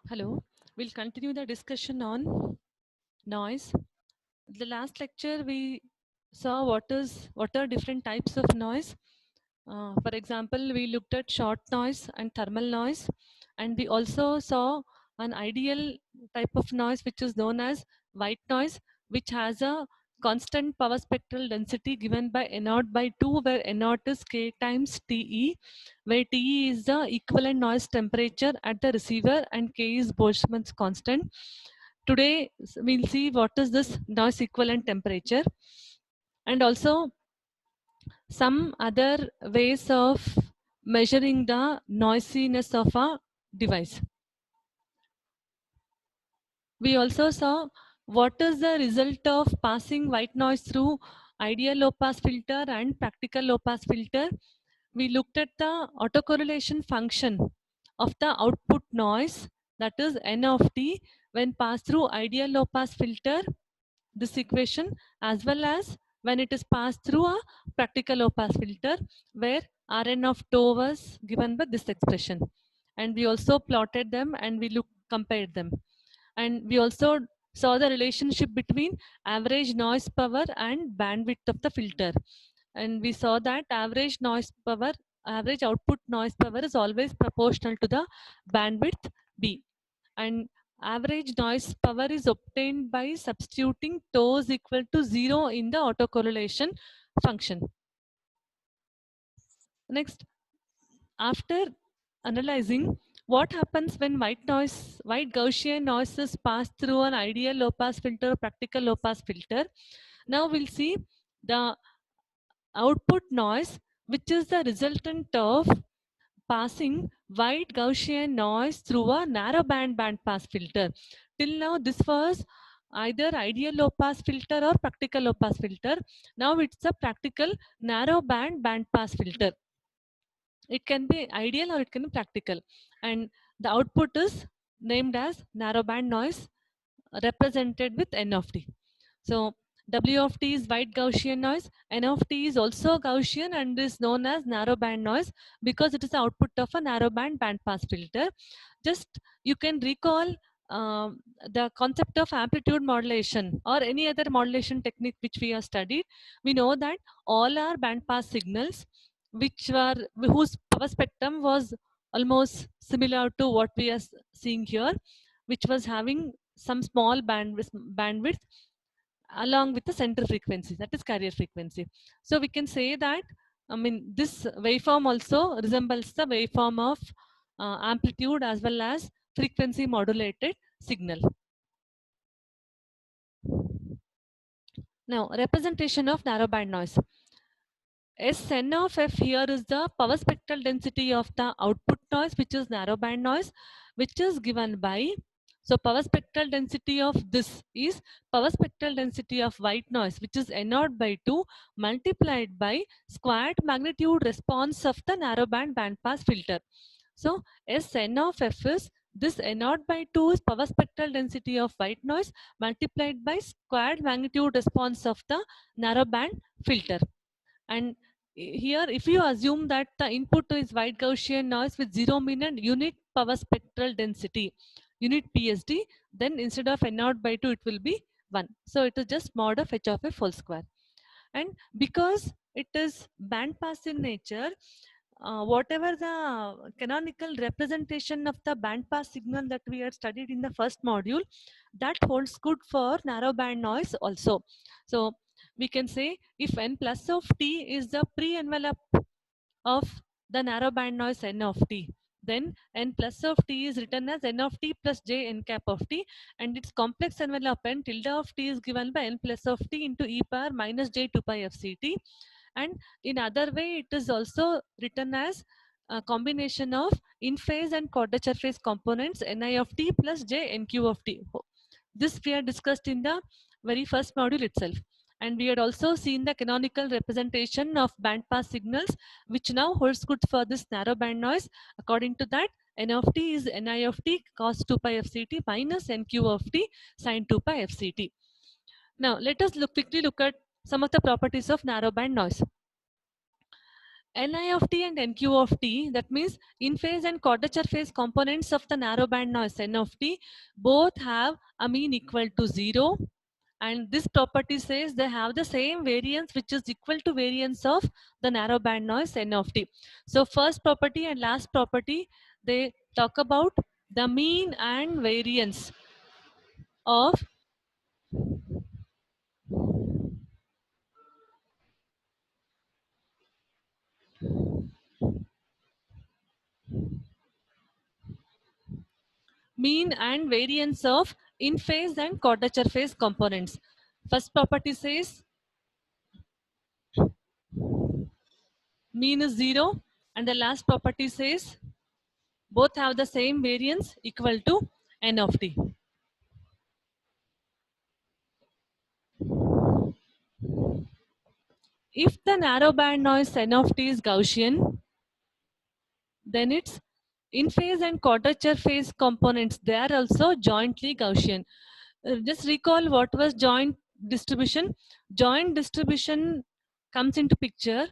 Hello, we'll continue the discussion on noise. The last lecture we saw what are different types of noise. For example, we looked at short noise and thermal noise, and we also saw an ideal type of noise which is known as white noise, which has a constant power spectral density given by N naught by 2, where N naught is K times TE, where TE is the equivalent noise temperature at the receiver and K is Boltzmann's constant. Today, we'll see what is this noise equivalent temperature, and also some other ways of measuring the noisiness of a device. We also saw what is the result of passing white noise through ideal low pass filter and practical low pass filter. We looked at the autocorrelation function of the output noise, that is N of t, when passed through ideal low pass filter, this equation, as well as when it is passed through a practical low pass filter, where Rn of tau was given by this expression. And we also plotted them and we compared them. And we also saw the relationship between average noise power and bandwidth of the filter. And we saw that average output noise power is always proportional to the bandwidth B. And average noise power is obtained by substituting tau is equal to 0 in the autocorrelation function. Next, after analyzing what happens when white Gaussian noise is passed through an ideal low pass filter, practical low pass filter, now we'll see the output noise, which is the resultant of passing white Gaussian noise through a narrow band pass filter. Till now, this was either ideal low pass filter or practical low pass filter. Now it's a practical narrow band pass filter. It can be ideal or it can be practical. And the output is named as narrowband noise, represented with N of t. So W of t is white Gaussian noise. N of t is also Gaussian and is known as narrowband noise because it is the output of a narrowband bandpass filter. Just you can recall the concept of amplitude modulation or any other modulation technique which we have studied. We know that all our bandpass signals whose power spectrum was almost similar to what we are seeing here, which was having some small bandwidth along with the center frequency, that is carrier frequency. So we can say that, I mean, this waveform also resembles the waveform of amplitude as well as frequency modulated signal. Now, representation of narrowband noise. Sn of f here is the power spectral density of the output noise, which is narrowband noise, which is given by, so power spectral density of this is power spectral density of white noise, which is N0 by 2 multiplied by squared magnitude response of the narrowband bandpass filter. So Sn of f is this N0 by 2 is power spectral density of white noise multiplied by squared magnitude response of the narrowband filter. And here, if you assume that the input is white Gaussian noise with 0 mean unit power spectral density, unit PSD, then instead of N0 by 2, it will be 1. So it is just mod of h of f whole square. And because it is band pass in nature, whatever the canonical representation of the band pass signal that we had studied in the first module, that holds good for narrow band noise also. So we can say if n plus of t is the pre-envelope of the narrow band noise n of t, then n plus of t is written as n of t plus j n cap of t, and its complex envelope n tilde of t is given by n plus of t into e power minus j 2 pi f c t. And in other way, it is also written as a combination of in phase and quadrature phase components ni of t plus j nq of t. This we had discussed in the very first module itself. And we had also seen the canonical representation of bandpass signals, which now holds good for this narrow band noise. According to that, n of t is ni of t cos 2 pi fct minus nq of t sin 2 pi fct. Now, let us quickly look at some of the properties of narrowband noise. Ni of t and Nq of t, that means in phase and quadrature phase components of the narrowband noise N of t both have a mean equal to 0, and this property says they have the same variance which is equal to variance of the narrowband noise N of t. So first property and last property, they talk about the mean and variance of mean and variance of in phase and quadrature phase components. First property says mean is 0, and the last property says both have the same variance equal to N of t. If the narrowband noise N of t is Gaussian, then its in phase and quadrature phase components, they are also jointly Gaussian. Just recall what was joint distribution. Joint distribution comes into picture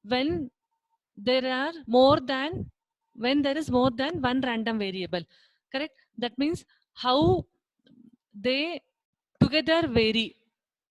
when there are more than when there is more than one random variable, correct? That means how they together vary,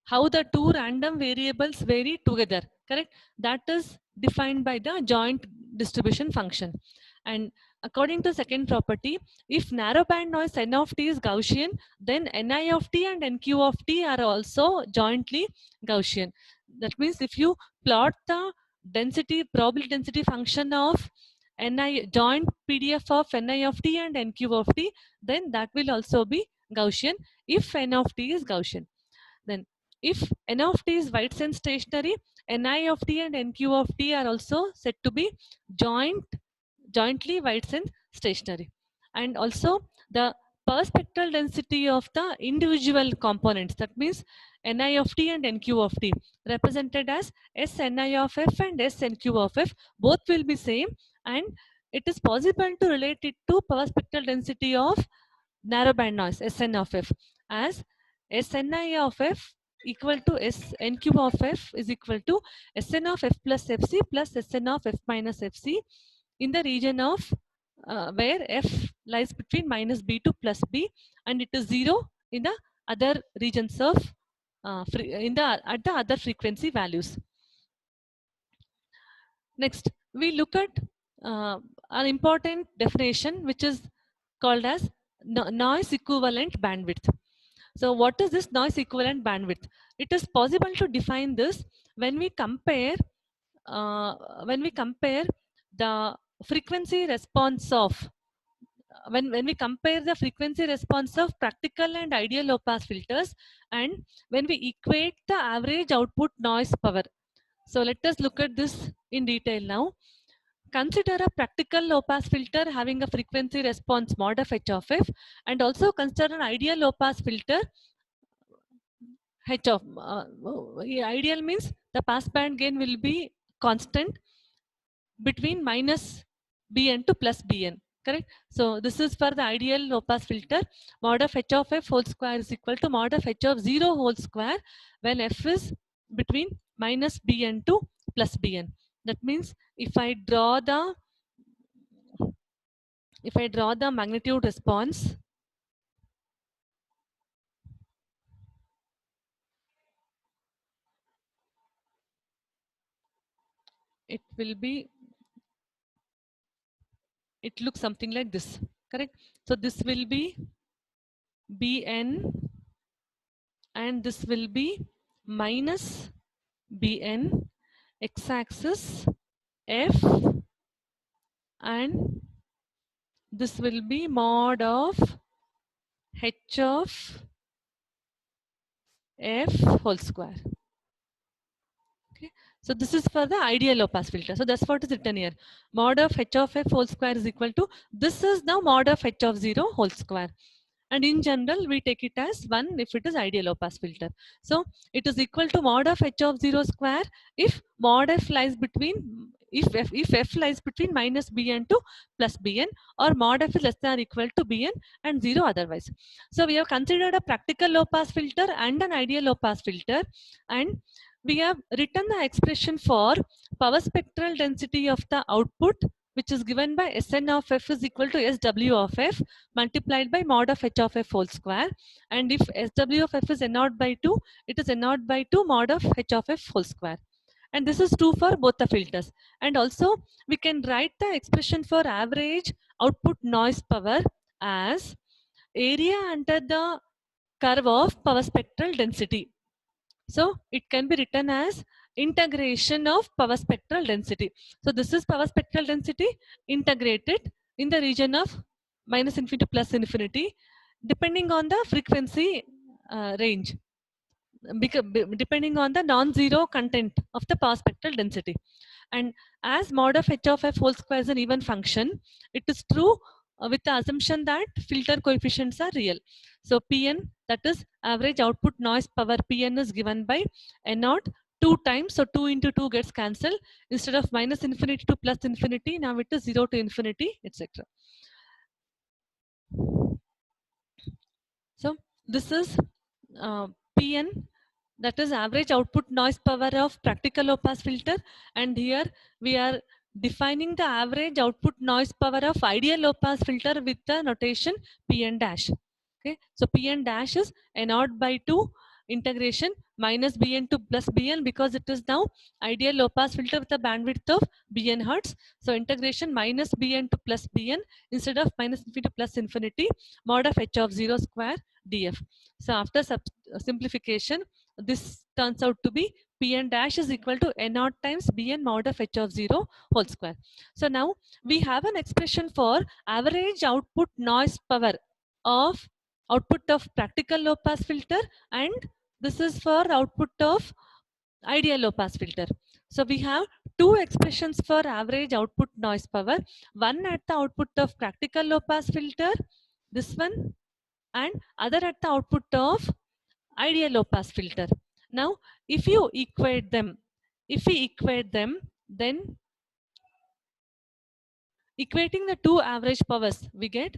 how the two random variables vary together, correct? That is defined by the joint distribution function. And according to second property, if narrowband noise N of t is Gaussian, then Ni of t and Nq of t are also jointly Gaussian. That means if you plot the density, probability density function of Ni joint PDF of Ni of t and Nq of t, then that will also be Gaussian if N of t is Gaussian. Then if N of t is Whiteson stationary, Ni of t and Nq of t are also said to be jointly Whiteson stationary. And also the perspectral density of the individual components, that means Ni of t and Nq of t, represented as Sni of f and Snq of f, both will be same, and it is possible to relate it to power spectral density of narrowband noise Sn of f as Sni of f equal to Snq of f is equal to Sn of f plus fc plus Sn of f minus fc in the region of where f lies between minus b to plus b, and it is 0 in the other regions of at the other frequency values. Next, we look at an important definition which is called as noise equivalent bandwidth. So what is this noise equivalent bandwidth? It is possible to define this when we compare uh, the frequency response of when we compare the frequency response of practical and ideal low pass filters, and when we equate the average output noise power. So let us look at this in detail now. Consider a practical low pass filter having a frequency response mod of h of f, and also consider an ideal low pass filter h of ideal means the pass band gain will be constant between minus bn to plus bn, correct? So this is for the ideal low pass filter. Mod of h of f whole square is equal to mod of h of 0 whole square when f is between minus bn to plus bn. That means if I draw the magnitude response, it will be, it looks something like this, correct? So this will be bn, and this will be minus bn, x-axis f, and this will be mod of h of f whole square. Okay, so this is for the ideal low pass filter. So that's what is written here. Mod of h of f whole square is equal to, this is now mod of h of 0 whole square. And in general, we take it as 1 if it is ideal low pass filter. So it is equal to mod of h of 0 square if mod f lies between, if f lies between minus bn to plus bn, or mod f is less than or equal to bn and 0 otherwise. So we have considered a practical low pass filter and an ideal low pass filter, and we have written the expression for power spectral density of the output, which is given by Sn of f is equal to Sw of f multiplied by mod of h of f whole square. And if Sw of f is n0 by 2, it is n0 by 2 mod of h of f whole square. And this is true for both the filters. And also we can write the expression for average output noise power as area under the curve of power spectral density. So it can be written as integration of power spectral density. So this is power spectral density integrated in the region of minus infinity to plus infinity, depending on the frequency range, depending on the non-zero content of the power spectral density. And as mod of h of f whole square is an even function, it is true with the assumption that filter coefficients are real. So Pn, that is average output noise power Pn, is given by n0 2 times. So 2 into 2 gets cancelled. Instead of minus infinity to plus infinity, now it is 0 to infinity, etc. So this is Pn, that is average output noise power of practical low pass filter, and here we are defining the average output noise power of ideal low pass filter with the notation Pn dash. Okay, so Pn dash is n0 by 2 integration minus Bn to plus Bn, because it is now ideal low pass filter with a bandwidth of Bn hertz. So integration minus Bn to plus Bn instead of minus infinity to plus infinity mod of h of 0 square df. So after simplification, this turns out to be Pn dash is equal to n0 times Bn mod of h of 0 whole square. So now we have an expression for average output noise power of output of practical low pass filter, and this is for output of ideal low pass filter. So we have two expressions for average output noise power, one at the output of practical low pass filter, this one, and other at the output of ideal low pass filter. Now if you equate them, then equating the two average powers, we get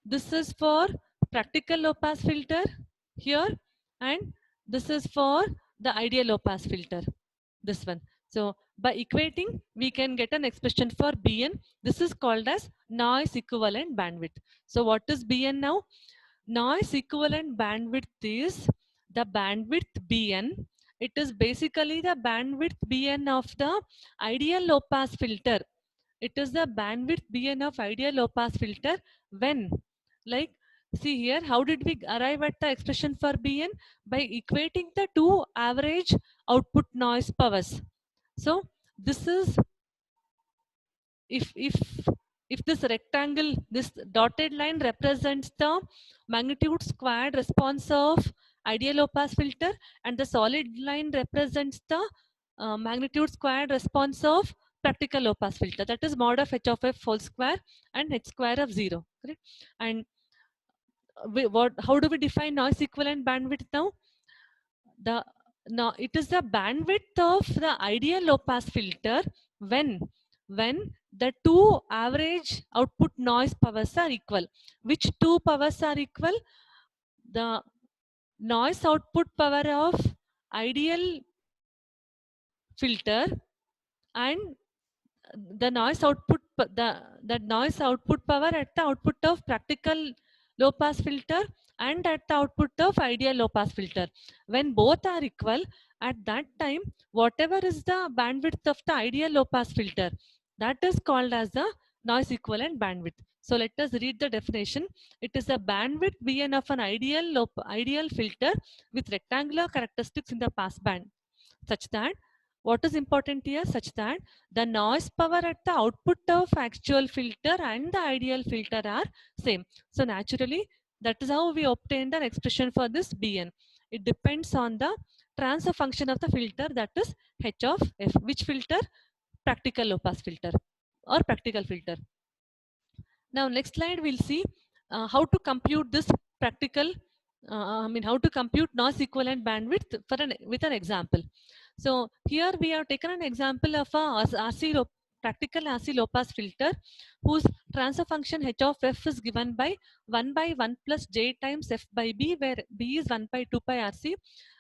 this is for practical low pass filter here, and this is for the ideal low pass filter, this one. So by equating, we can get an expression for Bn. This is called as noise equivalent bandwidth. So what is Bn now? Noise equivalent bandwidth is the bandwidth Bn. It is basically the bandwidth Bn of the ideal low pass filter. It is the bandwidth Bn of ideal low pass filter when, like, see here, how did we arrive at the expression for Bn? By equating the two average output noise powers. So this is, if this rectangle, this dotted line represents the magnitude squared response of ideal low pass filter, and the solid line represents the magnitude squared response of practical low pass filter, that is mod of h of f whole square and h square of 0, correct? And how do we define noise equivalent bandwidth now? It is the bandwidth of the ideal low pass filter when the two average output noise powers are equal. Which two powers are equal? The noise output power of ideal filter and the noise output the noise output power at the output of practical low pass filter and at the output of ideal low pass filter. When both are equal, at that time, whatever is the bandwidth of the ideal low pass filter, that is called as the noise equivalent bandwidth. So let us read the definition. It is a bandwidth Bn of an ideal filter with rectangular characteristics in the pass band, such that, what is important here, such that the noise power at the output of actual filter and the ideal filter are same. So naturally, that is how we obtained an expression for this Bn. It depends on the transfer function of the filter, that is h of f. Which filter? Practical low pass filter or practical filter. Now next slide we'll see how to compute this practical, how to compute noise equivalent bandwidth with an example. So here we have taken an example of a practical RC low pass filter whose transfer function h of f is given by 1 by 1 plus j times f by b, where b is 1 by 2 pi RC,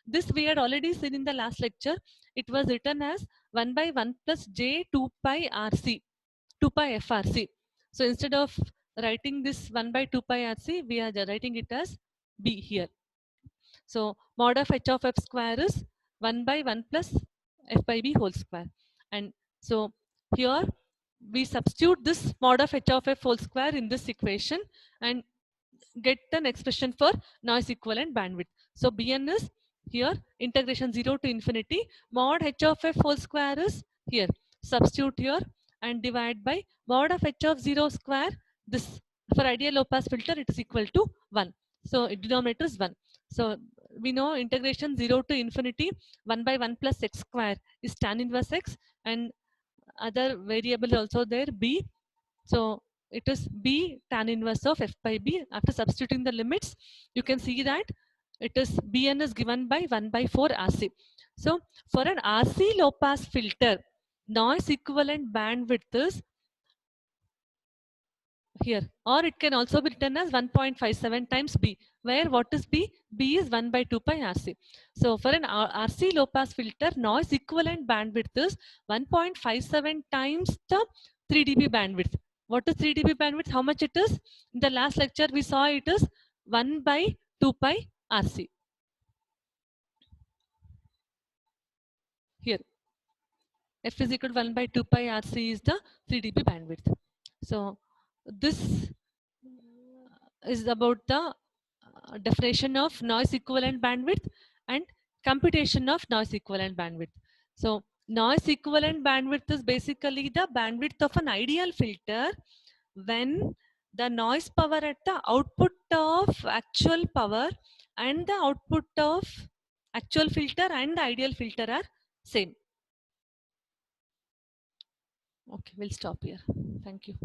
This we had already seen in the last lecture. It was written as 1 by 1 plus j 2 pi rc, 2 pi frc. So instead of writing this 1 by 2 pi rc, we are writing it as b here. So mod of h of f square is 1 by 1 plus f by b whole square. And so here we substitute this mod of h of f whole square in this equation and get an expression for noise equivalent bandwidth. So Bn is here integration 0 to infinity mod h of f whole square is here. Substitute here and divide by mod of h of 0 square. This for ideal low pass filter it is equal to 1. So denominator is 1. So we know integration 0 to infinity 1 by 1 plus x square is tan inverse x, and other variable also there b. So it is b tan inverse of f by b. After substituting the limits, you can see that it is bn is given by 1 by 4 rc. So for an rc low pass filter, noise equivalent bandwidth is here, or it can also be written as 1.57 times b, where what is b? B is 1 by 2 pi rc. So for an rc low pass filter, noise equivalent bandwidth is 1.57 times the 3 dB bandwidth. What is 3 dB bandwidth? How much it is? In the last lecture we saw it is 1 by 2 pi rc. Here f is equal to 1 by 2 pi rc is the 3 dB bandwidth. So this is about the definition of noise equivalent bandwidth and computation of noise equivalent bandwidth. So noise equivalent bandwidth is basically the bandwidth of an ideal filter when the noise power at the output of actual power and the output of actual filter and the ideal filter are same. Okay, we'll stop here. Thank you.